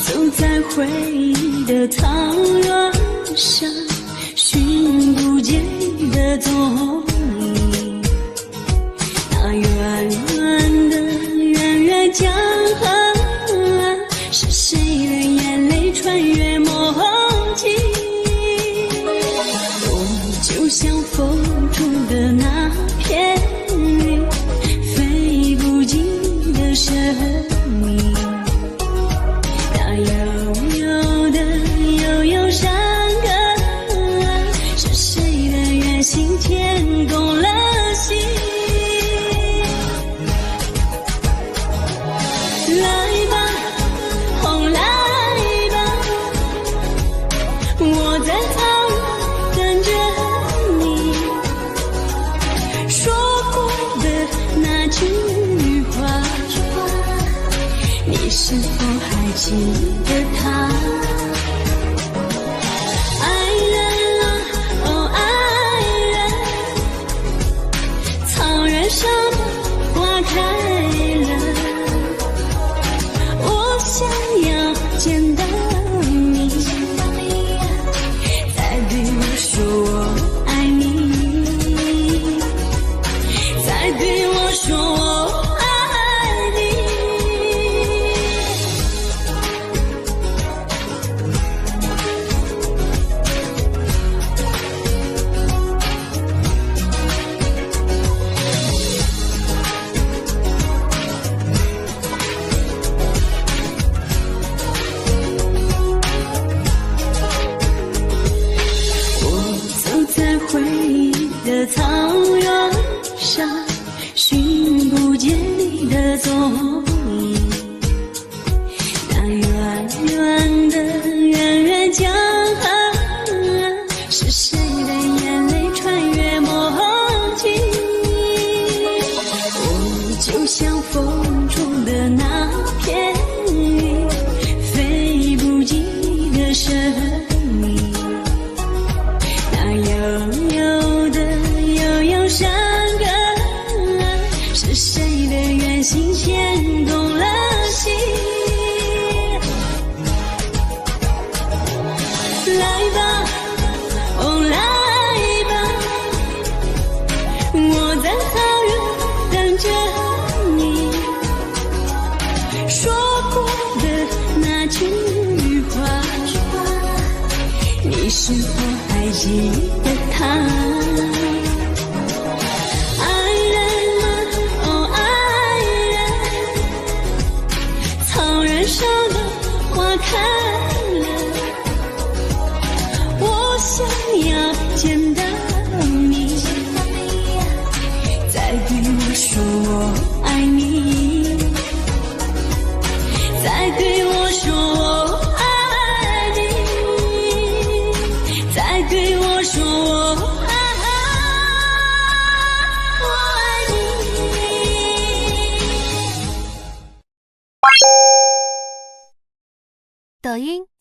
走在回忆的草原上，寻不见你的踪影。那远远的远远江河，是谁的眼泪穿越梦境？我就像风中的那片云，飞不尽的生命。那悠悠的悠悠山歌，是谁的远行牵动了心？来吧，哦来吧，我在草原等着你。说过的那句话，你是否还记得它？爱人啊，哦爱人，草原上的花开了，我想要见到你，再对我说我爱你，再对我说我爱你。回忆的草原上，寻不见你的踪影。那远远的远远江河，是谁的眼泪穿越梦境？我就像风中的那片云，飞不尽你的生命。那悠悠的悠悠山歌，是谁的远行牵动了心？来吧，哦来吧，我在草原等着你。说过的那句话，你是否还记得它？爱人啊，哦爱人，草原上的花开了，我想要见到你，再对我说我爱你，再对我说我爱你，再对我说我爱你。抖音。